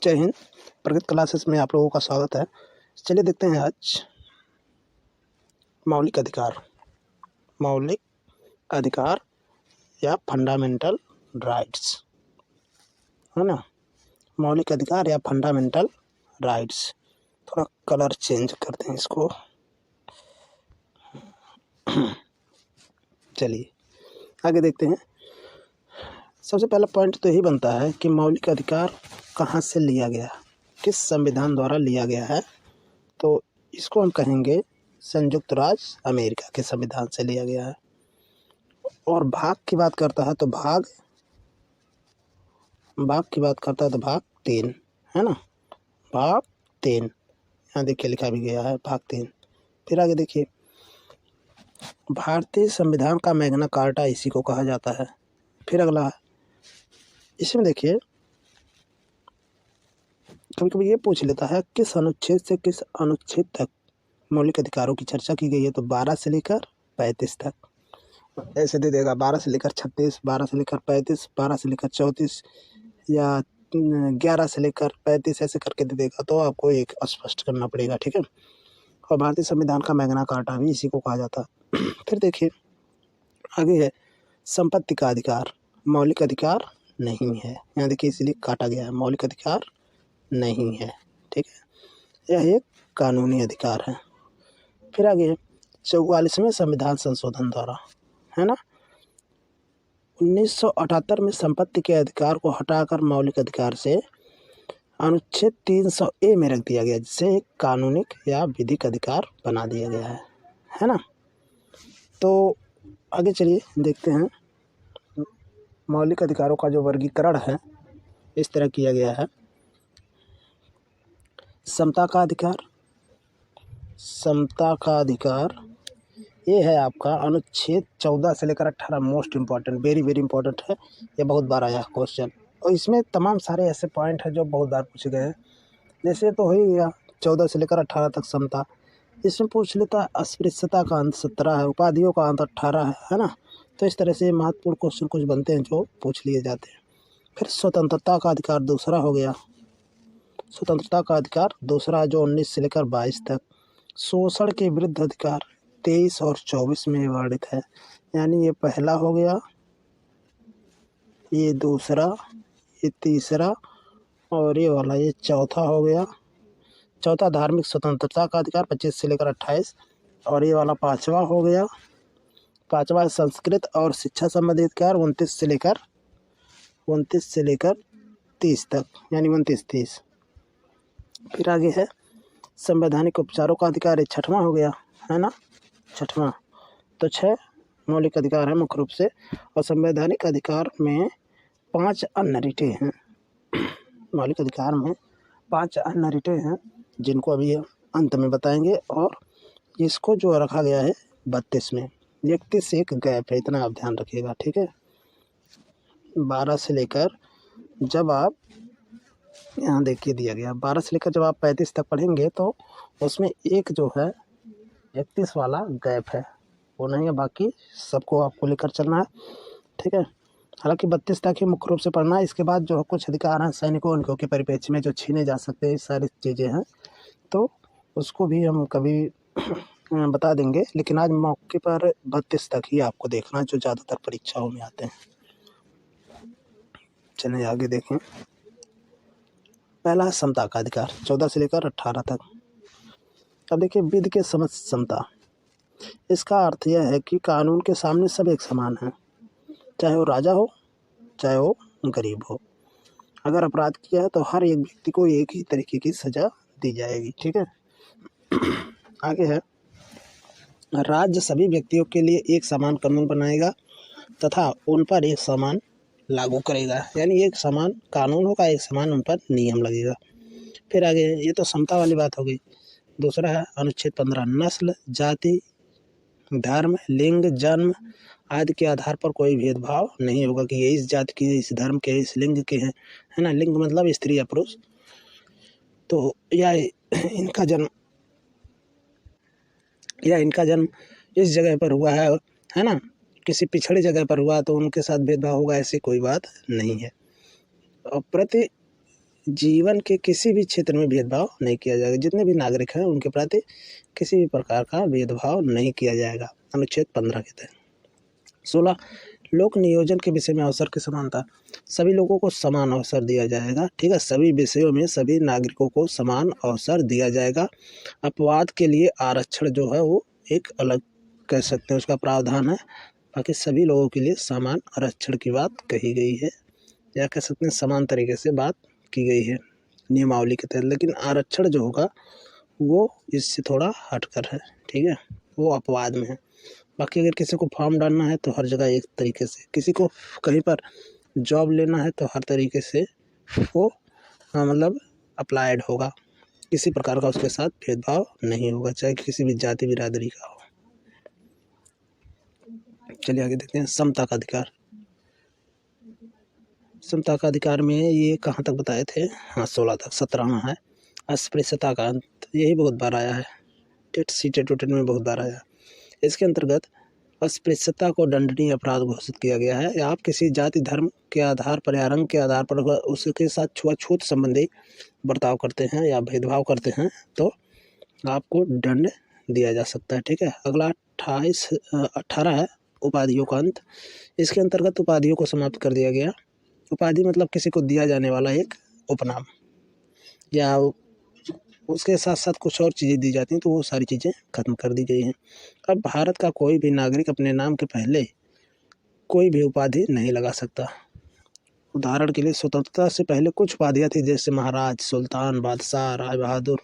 जय हिंद। प्रगति क्लासेस में आप लोगों का स्वागत है। चलिए देखते हैं आज मौलिक अधिकार या फंडामेंटल राइट्स, है ना। मौलिक अधिकार या फंडामेंटल राइट्स। थोड़ा कलर चेंज करते हैं इसको। चलिए आगे देखते हैं। सबसे पहला पॉइंट तो यही बनता है कि मौलिक अधिकार कहाँ से लिया गया, किस संविधान द्वारा लिया गया है। तो इसको हम कहेंगे संयुक्त राज्य अमेरिका के संविधान से लिया गया है। और भाग की बात करता है तो भाग की बात करता है तो भाग 3, है ना। भाग 3 यहाँ देखिए लिखा भी गया है, भाग 3। फिर आगे देखिए, भारतीय संविधान का मैग्ना कार्टा इसी को कहा जाता है। फिर अगला इसमें देखिए, कभी कभी ये पूछ लेता है किस अनुच्छेद से किस अनुच्छेद तक मौलिक अधिकारों की चर्चा की गई है। तो 12 से लेकर 35 तक ऐसे दे देगा। 12 से लेकर 36, 12 से लेकर 35, 12 से लेकर 34 या 11 से लेकर 35 ऐसे करके दे देगा। तो आपको एक स्पष्ट करना पड़ेगा, ठीक है। और भारतीय संविधान का मैग्ना कार्टा भी इसी को कहा जाता है। फिर देखिए आगे है संपत्ति का अधिकार। मौलिक अधिकार नहीं है, यहाँ देखिए इसलिए काटा गया है, मौलिक अधिकार नहीं है, ठीक है। यह एक कानूनी अधिकार है। फिर आगे 44वें संविधान संशोधन द्वारा, है ना, 1978 में संपत्ति के अधिकार को हटाकर मौलिक अधिकार से अनुच्छेद 300A में रख दिया गया, जिसे एक कानूनिक या विधिक अधिकार बना दिया गया है ना। तो आगे चलिए देखते हैं। मौलिक अधिकारों का जो वर्गीकरण है इस तरह किया गया है। समता का अधिकार ये है आपका अनुच्छेद 14 से लेकर 18। Most important, very very important है, ये बहुत बार आया क्वेश्चन। और इसमें तमाम सारे ऐसे पॉइंट हैं जो बहुत बार पूछे गए हैं। जैसे तो हो ही गया 14 से लेकर 18 तक समता। इसमें पूछ लेता है अस्पृश्यता का अंत 17 है, उपाधियों का अंत 18 है ना। तो इस तरह से महत्वपूर्ण क्वेश्चन कुछ बनते हैं जो पूछ लिए जाते हैं। फिर स्वतंत्रता का अधिकार दूसरा हो गया। स्वतंत्रता का अधिकार दूसरा जो 19 से लेकर 22 तक। शोषण के विरुद्ध अधिकार 23 और 24 में वर्णित है। यानी ये पहला हो गया, ये दूसरा, ये तीसरा और ये वाला ये चौथा हो गया। चौथा धार्मिक स्वतंत्रता का अधिकार 25 से लेकर 28 और ये वाला 5वां हो गया। 5वां संस्कृत और शिक्षा संबंधी अधिकार 29 से लेकर 30 तक, यानी 29-30। फिर आगे है संवैधानिक उपचारों का अधिकार, 6वां हो गया, है ना, 6वां। तो 6 मौलिक अधिकार है मुख्य रूप से। और संवैधानिक अधिकार में 5 अन्य रिटें हैं। मौलिक अधिकार में 5 अन्य रिटें हैं जिनको अभी अंत में बताएंगे। और इसको जो रखा गया है 32 में, 31 से एक गैप है, इतना आप ध्यान रखिएगा, ठीक है। 12 से लेकर जब आप यहाँ देखिए दिया गया 12 से लेकर जब आप 35 तक पढ़ेंगे तो उसमें एक जो है 31 वाला गैप है, वो नहीं है, बाकी सबको आपको लेकर चलना है, ठीक है। हालांकि 32 तक ही मुख्य रूप से पढ़ना है। इसके बाद जो कुछ अधिकार हैं सैनिकों उनको के परिप्रेक्ष्य में जो छीने जा सकते हैं, सारी चीज़ें हैं, तो उसको भी हम कभी बता देंगे। लेकिन आज मौके पर 32 तक ही आपको देखना है जो ज़्यादातर परीक्षाओं में आते हैं। चलिए आगे देखें। पहला है समता का अधिकार 14 से लेकर 18 तक। अब देखिए विधि के समक्ष समता। इसका अर्थ यह है कि कानून के सामने सब एक समान हैं, चाहे वो राजा हो चाहे वो गरीब हो। अगर अपराध किया है तो हर एक व्यक्ति को एक ही तरीके की सजा दी जाएगी, ठीक है। आगे है राज्य सभी व्यक्तियों के लिए एक समान कानून बनाएगा तथा उन पर एक समान लागू करेगा। यानी एक समान कानून होगा, एक समान उन पर नियम लगेगा। फिर आगे ये तो समता वाली बात हो गई। दूसरा है अनुच्छेद 15, नस्ल, जाति, धर्म, लिंग, जन्म आदि के आधार पर कोई भेदभाव नहीं होगा कि ये इस जाति के, इस धर्म के, इस लिंग के हैं, है ना। लिंग मतलब स्त्री या पुरुष। तो या इनका जन्म इस जगह पर हुआ है ना, किसी पिछड़ी जगह पर हुआ तो उनके साथ भेदभाव होगा, ऐसी कोई बात नहीं है। और जीवन के किसी भी क्षेत्र में भेदभाव नहीं किया जाएगा। जितने भी नागरिक हैं उनके प्रति किसी भी प्रकार का भेदभाव नहीं किया जाएगा, अनुच्छेद 15 के तहत। 16 लोक नियोजन के विषय में अवसर की समानता। सभी लोगों को समान अवसर दिया जाएगा, ठीक है। सभी विषयों में सभी नागरिकों को समान अवसर दिया जाएगा। अपवाद के लिए आरक्षण जो है वो एक अलग कह सकते हैं उसका प्रावधान है, बाकी सभी लोगों के लिए समान आरक्षण की बात कही गई है, या कह सकते हैं समान तरीके से बात की गई है नियमावली के तहत। लेकिन आरक्षण जो होगा वो इससे थोड़ा हटकर है, ठीक है, वो अपवाद में है। बाकी अगर किसी को फॉर्म डालना है तो हर जगह एक तरीके से, किसी को कहीं पर जॉब लेना है तो हर तरीके से वो मतलब अप्लाइड होगा, किसी प्रकार का उसके साथ भेदभाव नहीं होगा, चाहे किसी भी जाति बिरादरी का हो। चलिए आगे देखते हैं समता का अधिकार। समता का अधिकार में ये कहाँ तक बताए थे, हाँ 16 तक। 17वां है अस्पृश्यता का अंत, यही बहुत बार आया है, टेट सीटेट टोटेट में बहुत बार आया। इसके अंतर्गत अस्पृश्यता को दंडनीय अपराध घोषित किया गया है। आप किसी जाति धर्म के आधार पर या रंग के आधार पर उसके साथ छुआछूत संबंधी बर्ताव करते हैं या भेदभाव करते हैं तो आपको दंड दिया जा सकता है, ठीक है। अगला 18 है उपाधियों का अंत। इसके अंतर्गत उपाधियों को समाप्त कर दिया गया। उपाधि मतलब किसी को दिया जाने वाला एक उपनाम, या उसके साथ साथ कुछ और चीज़ें दी जाती हैं, तो वो सारी चीज़ें खत्म कर दी गई हैं। अब भारत का कोई भी नागरिक अपने नाम के पहले कोई भी उपाधि नहीं लगा सकता। उदाहरण के लिए स्वतंत्रता से पहले कुछ उपाधियाँ थी, जैसे महाराज, सुल्तान, बादशाह, राय बहादुर,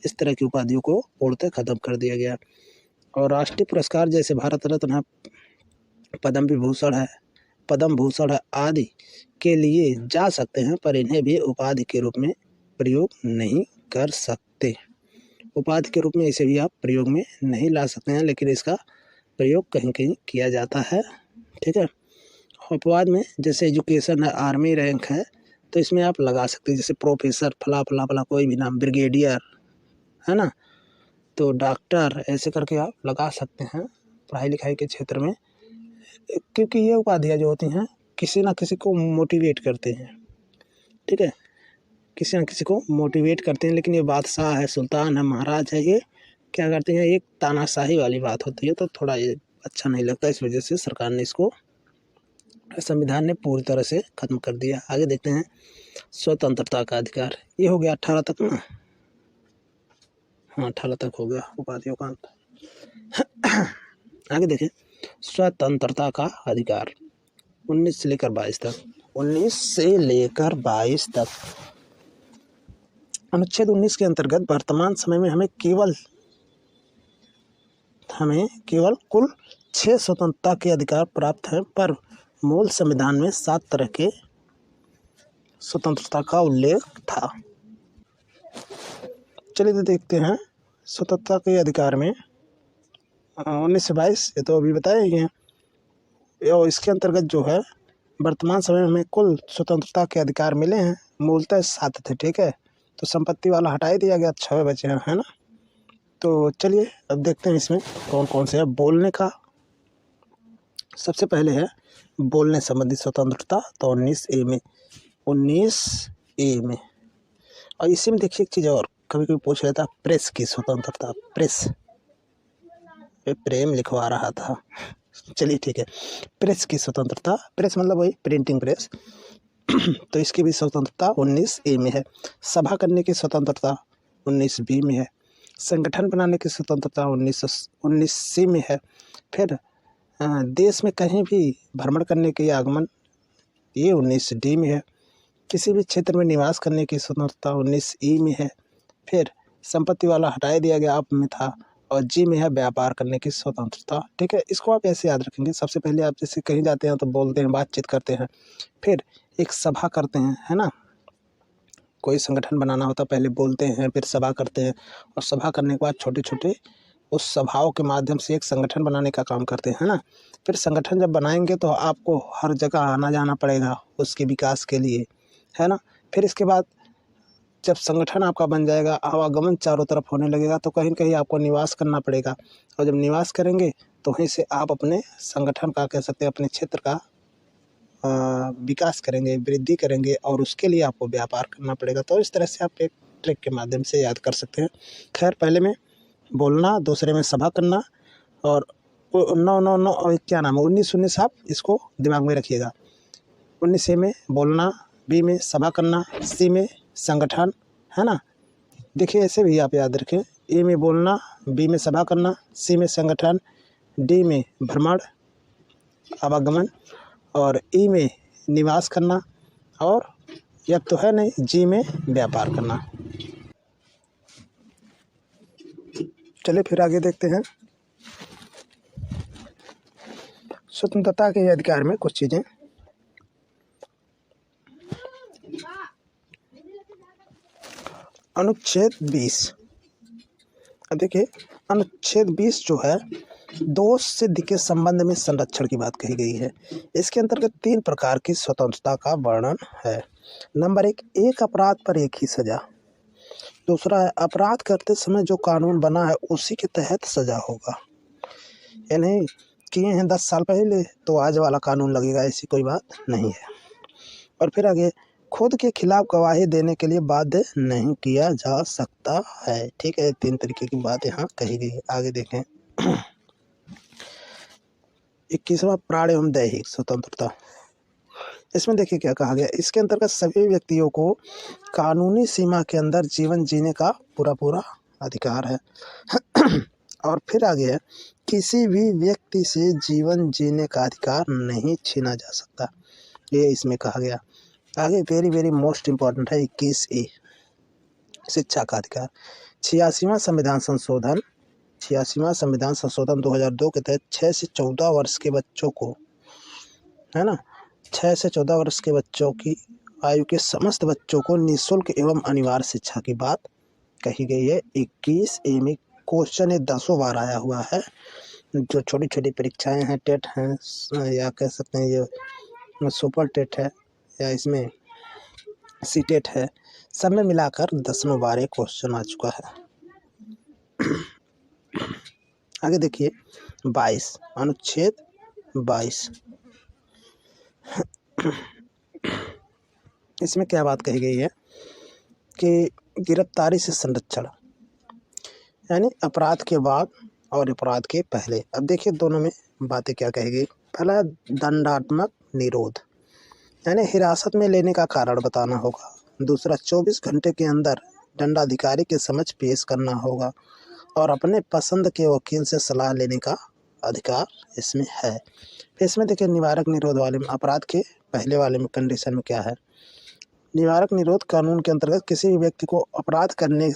इस तरह की उपाधियों को पूर्णतः खत्म कर दिया गया। और राष्ट्रीय पुरस्कार जैसे भारत रत्न है, पद्म भूषण है आदि के लिए जा सकते हैं, पर इन्हें भी उपाधि के रूप में प्रयोग नहीं कर सकते। उपाधि के रूप में इसे भी आप प्रयोग में नहीं ला सकते हैं, लेकिन इसका प्रयोग कहीं कहीं किया जाता है, ठीक है। अपवाद में जैसे एजुकेशन है, आर्मी रैंक है, तो इसमें आप लगा सकते हैं, जैसे प्रोफेसर फला फला फला कोई भी नाम, ब्रिगेडियर है ना, तो डॉक्टर, ऐसे करके आप लगा सकते हैं पढ़ाई लिखाई के क्षेत्र में, क्योंकि ये उपाधियाँ जो होती हैं किसी ना किसी को मोटिवेट करते हैं, ठीक है, किसी न किसी को मोटिवेट करते हैं। लेकिन ये बादशाह है, सुल्तान है, महाराज है, ये क्या करते हैं, एक तानाशाही वाली बात होती है, तो थोड़ा ये अच्छा नहीं लगता। इस वजह से सरकार ने इसको, संविधान ने पूरी तरह से खत्म कर दिया। आगे देखते हैं स्वतंत्रता का अधिकार। ये हो गया 18 तक ना, हाँ 18 तक हो गया उपाधियों का अंत। आगे देखें स्वतंत्रता का अधिकार 19 से लेकर 22 तक। 19 से लेकर 22 तक अनुच्छेद 19 के अंतर्गत वर्तमान समय में हमें केवल कुल 6 स्वतंत्रता के अधिकार प्राप्त हैं, पर मूल संविधान में 7 तरह के स्वतंत्रता का उल्लेख था। चलिए तो देखते हैं स्वतंत्रता के अधिकार में 19 से 22, ये तो अभी बताए ही हैं। और इसके अंतर्गत जो है वर्तमान समय में हमें कुल स्वतंत्रता के अधिकार मिले हैं, मूलतः 7 थे, ठीक है। तो संपत्ति वाला हटा ही दिया गया, 6 बचे हैं, है ना। तो चलिए अब देखते हैं इसमें कौन कौन से है। बोलने का सबसे पहले है बोलने संबंधी स्वतंत्रता, तो 19A में। और इसी में देखिए एक चीज़ और कभी कभी पूछ लेता, प्रेस की स्वतंत्रता, प्रेस पे प्रेम लिखवा रहा था, चलिए ठीक है। प्रेस की स्वतंत्रता, प्रेस मतलब वही प्रिंटिंग प्रेस, तो इसकी भी स्वतंत्रता 19A में है। सभा करने की स्वतंत्रता 19B में है। संगठन बनाने की स्वतंत्रता 19C में है। फिर देश में कहीं भी भ्रमण करने के आगमन, ये 19D में है। किसी भी क्षेत्र में निवास करने की स्वतंत्रता 19E में है। फिर संपत्ति वाला हटाया दिया गया, आप में था, और जी में है व्यापार करने की स्वतंत्रता, ठीक है। इसको आप ऐसे याद रखेंगे। सबसे पहले आप जैसे कहीं जाते हैं तो बोलते हैं, बातचीत करते हैं, फिर एक सभा करते हैं, है ना। कोई संगठन बनाना होता, पहले बोलते हैं, फिर सभा करते हैं, और सभा करने के बाद छोटे छोटे उस सभाओं के माध्यम से एक संगठन बनाने का काम करते हैं ना। फिर संगठन जब बनाएंगे तो आपको हर जगह आना जाना पड़ेगा उसके विकास के लिए, है ना। फिर इसके बाद जब संगठन आपका बन जाएगा, आवागमन चारों तरफ होने लगेगा, तो कहीं कहीं आपको निवास करना पड़ेगा, और जब निवास करेंगे तो वहीं से आप अपने संगठन का, कह सकते हैं अपने क्षेत्र का विकास करेंगे, वृद्धि करेंगे और उसके लिए आपको व्यापार करना पड़ेगा। तो इस तरह से आप एक ट्रिक के माध्यम से याद कर सकते हैं। खैर, पहले में बोलना, दूसरे में सभा करना और 9 क्या नाम है 19 आप इसको दिमाग में रखिएगा। 19 में बोलना, बी में सभा करना, सी में संगठन, है ना। देखिए ऐसे भी आप याद रखें, ए में बोलना, बी में सभा करना, सी में संगठन, डी में भ्रमण आवागमन और ई में निवास करना और यह तो है नहीं, जी में व्यापार करना। चलिए फिर आगे देखते हैं। स्वतंत्रता के अधिकार में कुछ चीजें। अनुच्छेद 20। अब देखिए अनुच्छेद 20 जो है दोष सिद्धि के संबंध में संरक्षण की बात कही गई है। इसके अंतर्गत 3 प्रकार की स्वतंत्रता का वर्णन है। नंबर 1, अपराध पर एक ही सजा। दूसरा है अपराध करते समय जो कानून बना है उसी के तहत सजा होगा। यानी किए हैं 10 साल पहले तो आज वाला कानून लगेगा, ऐसी कोई बात नहीं है। और फिर आगे, खुद के खिलाफ गवाही देने के लिए बाध्य नहीं किया जा सकता है। ठीक है, 3 तरीके की बात यहाँ कही गई है। आगे देखें 21वां, प्राण एवं दैहिक स्वतंत्रता। इसमें देखिए क्या कहा गया। इसके अंतर्गत सभी व्यक्तियों को कानूनी सीमा के अंदर जीवन जीने का पूरा अधिकार है। और फिर आगे है, किसी भी व्यक्ति से जीवन जीने का अधिकार नहीं छीना जा सकता, ये इसमें कहा गया। आगे वेरी मोस्ट इम्पॉर्टेंट है 21A, शिक्षा का अधिकार। 86वां संविधान संशोधन 2002 के तहत 6 से 14 वर्ष के बच्चों को, है ना, 6 से 14 वर्ष के बच्चों की आयु के समस्त बच्चों को निःशुल्क एवं अनिवार्य शिक्षा की बात कही गई है। 21A में क्वेश्चन ये 10 बार आया हुआ है। जो छोटी छोटी परीक्षाएं हैं, टेट हैं या कह सकते हैं ये सुपर टेट है या इसमें सी टेट है, सब में मिलाकर 10वें बार ये क्वेश्चन आ चुका है। आगे देखिए 22, अनुच्छेद 22। इसमें क्या बात कही गई है कि गिरफ्तारी से संरक्षण, यानी अपराध के बाद और अपराध के पहले। अब देखिए दोनों में बातें क्या कही गई। पहला दंडात्मक निरोध, यानी हिरासत में लेने का कारण बताना होगा। दूसरा 24 घंटे के अंदर दंडाधिकारी के समक्ष पेश करना होगा और अपने पसंद के वकील से सलाह लेने का अधिकार इसमें है। फिर इसमें देखिए निवारक निरोध वाले में, अपराध के पहले वाले में कंडीशन में क्या है। निवारक निरोध कानून के अंतर्गत किसी भी व्यक्ति को अपराध करने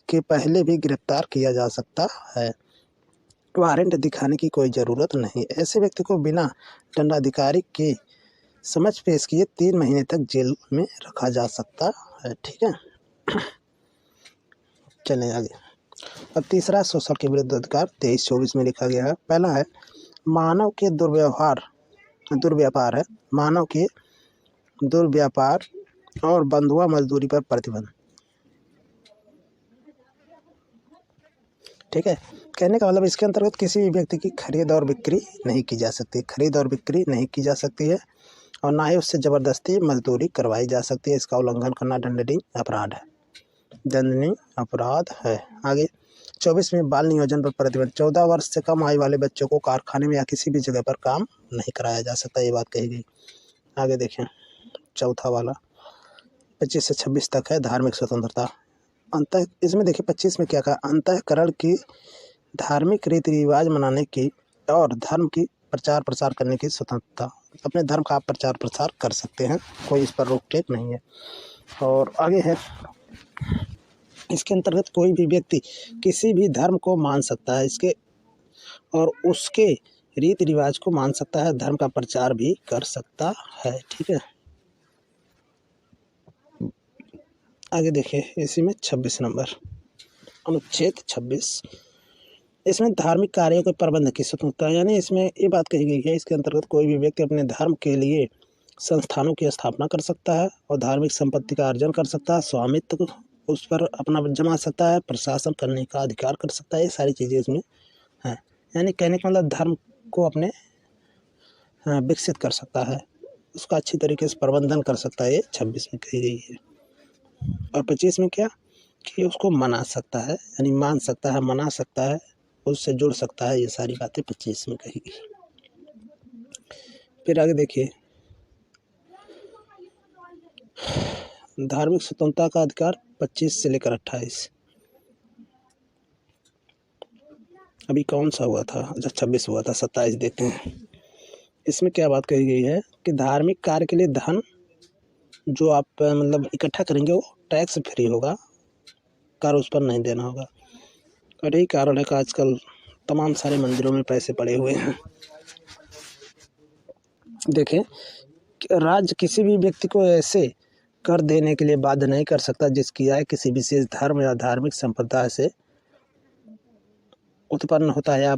के पहले भी गिरफ्तार किया जा सकता है, वारंट दिखाने की कोई ज़रूरत नहीं। ऐसे व्यक्ति को बिना दंडाधिकारी के समक्ष पेश किए 3 महीने तक जेल में रखा जा सकता है। ठीक है, चलें आगे। अब तीसरा शोषण के विरुद्ध अधिकार 23-24 में लिखा गया है। पहला है मानव के दुर्व्यापार है, मानव के दुर्व्यापार और बंधुआ मजदूरी पर प्रतिबंध। ठीक है, कहने का मतलब इसके अंतर्गत किसी भी व्यक्ति की खरीद और बिक्री नहीं की जा सकती, है और ना ही उससे ज़बरदस्ती मजदूरी करवाई जा सकती है। इसका उल्लंघन करना दंडनीय अपराध है। आगे 24 में बाल नियोजन पर प्रतिबंध। 14 वर्ष से कम आयु वाले बच्चों को कारखाने में या किसी भी जगह पर काम नहीं कराया जा सकता, ये बात कही गई। आगे देखें चौथा वाला 25 से 26 तक है धार्मिक स्वतंत्रता। इसमें देखिए 25 में क्या कहा, अंतःकरण की धार्मिक रीति रिवाज मनाने की और धर्म की प्रचार प्रसार करने की स्वतंत्रता। अपने धर्म का आप प्रचार प्रसार कर सकते हैं, कोई इस पर रोक टोक नहीं है। और आगे है इसके अंतर्गत कोई भी व्यक्ति किसी भी धर्म को मान सकता है, इसके और उसके रीति रिवाज को मान सकता है, धर्म का प्रचार भी कर सकता है। ठीक है, आगे देखिए इसी में 26 नंबर अनुच्छेद 26। इसमें धार्मिक कार्यों के प्रबंध की स्वतंत्रता, यानी इसमें ये बात कही गई है इसके अंतर्गत कोई भी व्यक्ति अपने धर्म के लिए संस्थानों की स्थापना कर सकता है और धार्मिक संपत्ति का अर्जन कर सकता है, स्वामित्व उस पर अपना जमा सकता है, प्रशासन करने का अधिकार कर सकता है। ये सारी चीज़ें इसमें हैं, यानी कहने का मतलब धर्म को अपने विकसित कर सकता है, उसका अच्छी तरीके से प्रबंधन कर सकता है, ये 26 में कही गई है। और 25 में क्या कि उसको मना सकता है, यानी मान सकता है, मना सकता है, उससे जुड़ सकता है, ये सारी बातें 25 में कही गई। फिर आगे देखिए, धार्मिक स्वतंत्रता का अधिकार 25 से लेकर 28। अभी कौन सा हुआ था? अच्छा 26 हुआ था, 27 देखते हैं। इसमें क्या बात कही गई है कि धार्मिक कार्य के लिए धन जो आप मतलब इकट्ठा करेंगे वो टैक्स फ्री होगा, कर उस पर नहीं देना होगा। और यही कारण है कि आजकल तमाम सारे मंदिरों में पैसे पड़े हुए हैं। देखें, राज्य किसी भी व्यक्ति को ऐसे कर देने के लिए बाध्य नहीं कर सकता जिसकी आय किसी विशेष धर्म या धार्मिक संप्रदाय से उत्पन्न होता है या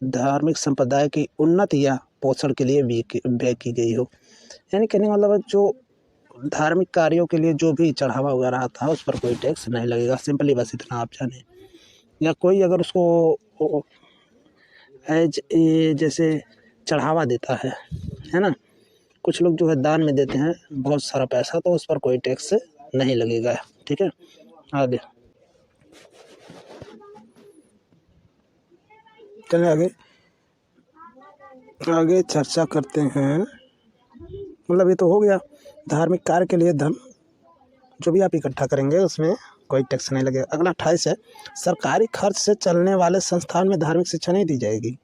धार्मिक संप्रदाय की उन्नति या पोषण के लिए व्यय की गई हो। यानी कहने का मतलब जो धार्मिक कार्यों के लिए जो भी चढ़ावा वगैरह आता है उस पर कोई टैक्स नहीं लगेगा। सिंपली बस इतना आप जाने। या कोई अगर उसको जैसे चढ़ावा देता है ना, कुछ लोग जो है दान में देते हैं बहुत सारा पैसा, तो उस पर कोई टैक्स नहीं लगेगा। ठीक है, आगे चलिए आगे चर्चा करते हैं। मतलब ये तो हो गया धार्मिक कार्य के लिए धन जो भी आप इकट्ठा करेंगे उसमें कोई टैक्स नहीं लगेगा। अगला 28 है, सरकारी खर्च से चलने वाले संस्थान में धार्मिक शिक्षा नहीं दी जाएगी।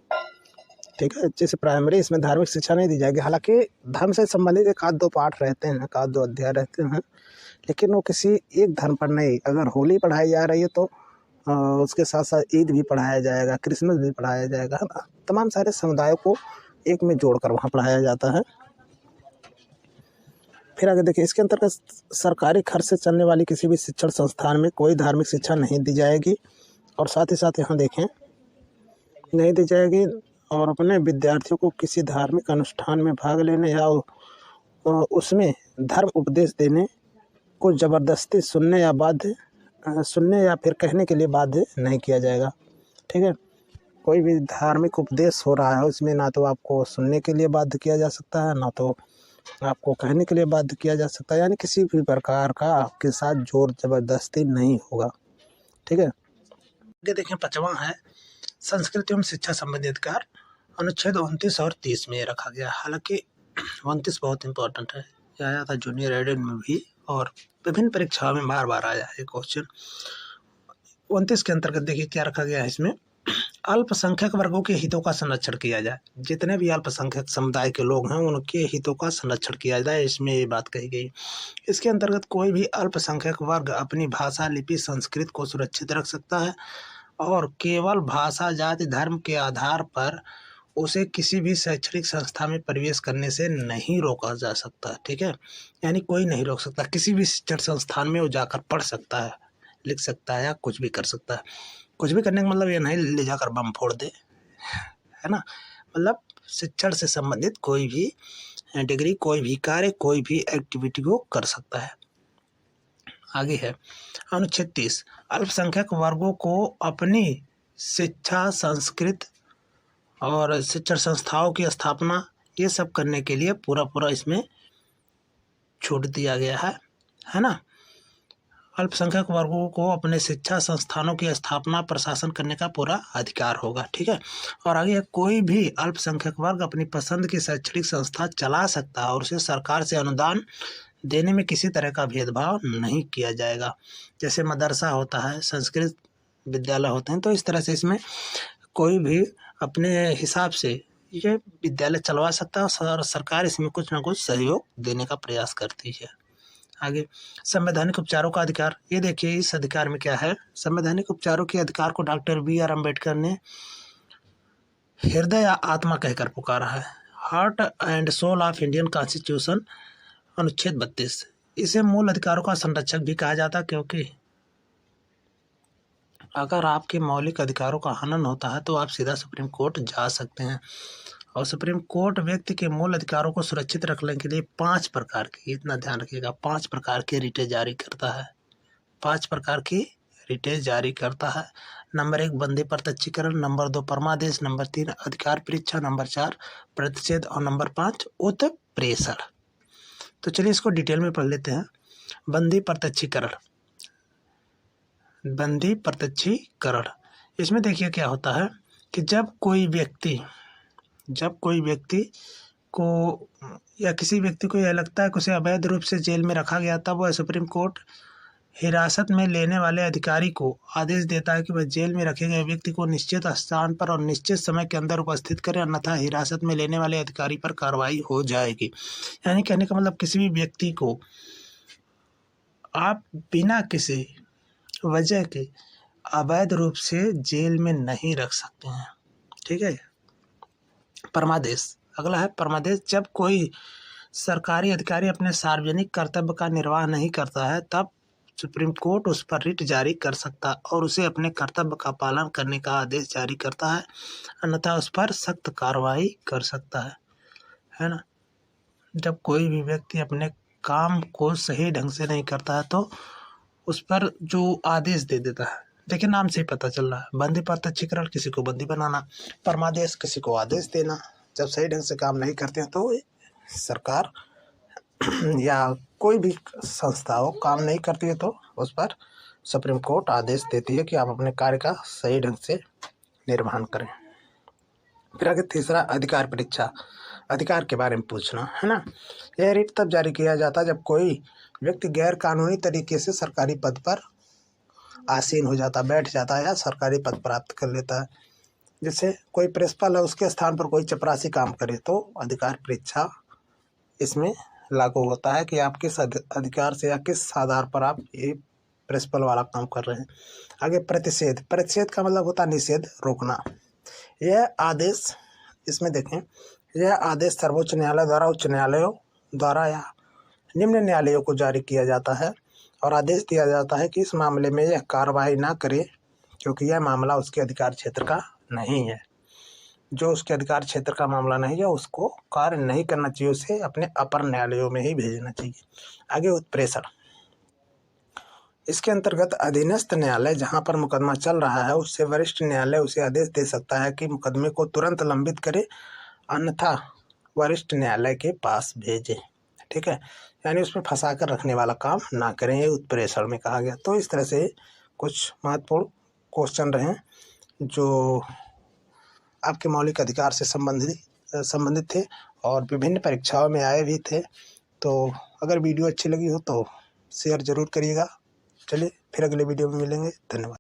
ठीक है, जैसे प्राइमरी इसमें धार्मिक शिक्षा नहीं दी जाएगी। हालांकि धर्म से संबंधित एक आध दो पाठ रहते हैं, एक आध दो अध्याय रहते हैं, लेकिन वो किसी एक धर्म पर नहीं। अगर होली पढ़ाई जा रही है तो उसके साथ साथ ईद भी पढ़ाया जाएगा, क्रिसमस भी पढ़ाया जाएगा, है ना। तमाम सारे समुदायों को एक में जोड़कर वहाँ पढ़ाया जाता है। फिर आगे देखिए, इसके अंतर्गत सरकारी खर्च से चलने वाली किसी भी शिक्षण संस्थान में कोई धार्मिक शिक्षा नहीं दी जाएगी। और साथ ही साथ यहाँ देखें, नहीं दी जाएगी और अपने विद्यार्थियों को किसी धार्मिक अनुष्ठान में भाग लेने या उसमें धर्म उपदेश देने को ज़बरदस्ती सुनने या फिर कहने के लिए बाध्य नहीं किया जाएगा। ठीक है, कोई भी धार्मिक उपदेश हो रहा है उसमें ना तो आपको सुनने के लिए बाध्य किया जा सकता है, ना तो आपको कहने के लिए बाध्य किया जा सकता है। यानी किसी भी प्रकार का आपके साथ जोर जबरदस्ती नहीं होगा। ठीक है, आगे देखें 5वां है संस्कृति एवं शिक्षा संबंधी अधिकार। अनुच्छेद 29 और 30 में रखा गया। हालांकि 29 बहुत इंपॉर्टेंट है, यह आया था जूनियर एडेड में भी और विभिन्न परीक्षाओं में बार बार आया है क्वेश्चन। 29 के अंतर्गत देखिए क्या रखा गया है इसमें, अल्पसंख्यक वर्गों के हितों का संरक्षण किया जाए। जितने भी अल्पसंख्यक समुदाय के लोग हैं उनके हितों का संरक्षण किया जाए, इसमें ये बात कही गई। इसके अंतर्गत कोई भी अल्पसंख्यक वर्ग अपनी भाषा, लिपि, संस्कृति को सुरक्षित रख सकता है और केवल भाषा, जाति, धर्म के आधार पर उसे किसी भी शैक्षणिक संस्था में प्रवेश करने से नहीं रोका जा सकता। ठीक है, यानी कोई नहीं रोक सकता। किसी भी शिक्षण संस्थान में वो जाकर पढ़ सकता है, लिख सकता है या कुछ भी कर सकता है। कुछ भी करने का मतलब ये नहीं ले जाकर बम फोड़ दे, है ना। मतलब शिक्षण से संबंधित कोई भी डिग्री, कोई भी कार्य, कोई भी एक्टिविटी को कर सकता है। आगे है अनुच्छेद 30, अल्पसंख्यक वर्गों को अपनी शिक्षा, संस्कृत और शिक्षण संस्थाओं की स्थापना ये सब करने के लिए पूरा इसमें छूट दिया गया है ना। अल्पसंख्यक वर्गों को अपने शिक्षा संस्थानों की स्थापना, प्रशासन करने का पूरा अधिकार होगा। ठीक है, और आगे कोई भी अल्पसंख्यक वर्ग अपनी पसंद की शैक्षणिक संस्था चला सकता है और उसे सरकार से अनुदान देने में किसी तरह का भेदभाव नहीं किया जाएगा। जैसे मदरसा होता है, संस्कृत विद्यालय होते हैं, तो इस तरह से इसमें कोई भी अपने हिसाब से ये विद्यालय चलवा सकता है और सरकार इसमें कुछ ना कुछ सहयोग देने का प्रयास करती है। आगे संवैधानिक उपचारों का अधिकार। ये देखिए इस अधिकार में क्या है, संवैधानिक उपचारों के अधिकार को डॉक्टर BR अम्बेडकर ने हृदय या आत्मा कहकर पुकारा है। Heart and soul of Indian constitution, अनुच्छेद 32। इसे मूल अधिकारों का संरक्षक भी कहा जाता है, क्योंकि अगर आपके मौलिक अधिकारों का हनन होता है तो आप सीधा सुप्रीम कोर्ट जा सकते हैं। और सुप्रीम कोर्ट व्यक्ति के मूल अधिकारों को सुरक्षित रखने के लिए 5 प्रकार की, इतना ध्यान रखिएगा, 5 प्रकार की रिटें जारी करता है। 5 प्रकार की रिटें जारी करता है। नंबर 1 बंदी प्रत्यक्षीकरण, नंबर 2 परमादेश, नंबर 3 अधिकार परीक्षा, नंबर 4 प्रतिषेध और नंबर 5 उत्प्रेषण। तो चलिए इसको डिटेल में पढ़ लेते हैं। बंदी प्रत्यक्षीकरण, बंदी प्रत्यक्षीकरण, इसमें देखिए क्या होता है कि जब कोई व्यक्ति को या किसी व्यक्ति को यह लगता है कि उसे अवैध रूप से जेल में रखा गया, तब वह सुप्रीम कोर्ट हिरासत में लेने वाले अधिकारी को आदेश देता है कि वह जेल में रखे गए व्यक्ति को निश्चित स्थान पर और निश्चित समय के अंदर उपस्थित करें, अन्यथा हिरासत में लेने वाले अधिकारी पर कार्रवाई हो जाएगी। यानी कहने का मतलब किसी भी व्यक्ति को आप बिना किसी वजह के अवैध रूप से जेल में नहीं रख सकते हैं। ठीक है। परमादेश, अगला है परमादेश। जब कोई सरकारी अधिकारी अपने सार्वजनिक कर्तव्य का निर्वाह नहीं करता है, तब सुप्रीम कोर्ट उस पर रिट जारी कर सकता है और उसे अपने कर्तव्य का पालन करने का आदेश जारी करता है, अन्यथा उस पर सख्त कार्रवाई कर सकता है ना। जब कोई भी व्यक्ति अपने काम को सही ढंग से नहीं करता है तो उस पर जो आदेश दे देता है, देखिए नाम से ही पता चल रहा है, बंदी प्रत्यक्षीकरण किसी को बंदी बनाना, परमादेश किसी को आदेश देना। जब सही ढंग से काम नहीं करते हैं तो सरकार या कोई भी संस्था हो काम नहीं करती है तो उस पर सुप्रीम कोर्ट आदेश देती है कि आप अपने कार्य का सही ढंग से निर्वहन करें। फिर आगे तीसरा, अधिकार परीक्षा, अधिकार के बारे में पूछना, है ना। यह रिट तब जारी किया जाता है जब कोई व्यक्ति गैर कानूनी तरीके से सरकारी पद पर आसीन हो जाता, बैठ जाता है या सरकारी पद प्राप्त कर लेता है। जैसे कोई प्रिंसिपल है, उसके स्थान पर कोई चपरासी काम करे तो अधिकार परीक्षा इसमें लागू होता है कि आप किस अधिकार से या किस आधार पर आप ये प्रिंसिपल वाला काम कर रहे हैं। आगे प्रतिषेध, प्रतिषेध का मतलब होता है निषेध, रोकना। यह आदेश, इसमें देखें, यह आदेश सर्वोच्च न्यायालय द्वारा उच्च न्यायालयों द्वारा या निम्न न्यायालयों को जारी किया जाता है और आदेश दिया जाता है कि इस मामले में यह कार्रवाई ना करे क्योंकि यह मामला उसके अधिकार क्षेत्र का नहीं है। जो उसके अधिकार क्षेत्र का मामला नहीं है उसको कार्य नहीं करना चाहिए, उसे अपने अपर न्यायालयों में ही भेजना चाहिए। आगे उत्प्रेषण, इसके अंतर्गत अधीनस्थ न्यायालय जहां पर मुकदमा चल रहा है उससे वरिष्ठ न्यायालय उसे आदेश दे सकता है कि मुकदमे को तुरंत लंबित करे, अन्यथा वरिष्ठ न्यायालय के पास भेजे। ठीक है, यानी उसमें फंसा कर रखने वाला काम ना करें, ये उत्प्रेषण में कहा गया। तो इस तरह से कुछ महत्वपूर्ण क्वेश्चन रहे जो आपके मौलिक अधिकार से संबंधित थे और विभिन्न परीक्षाओं में आए भी थे। तो अगर वीडियो अच्छी लगी हो तो शेयर ज़रूर करिएगा। चलिए फिर अगले वीडियो में मिलेंगे। धन्यवाद।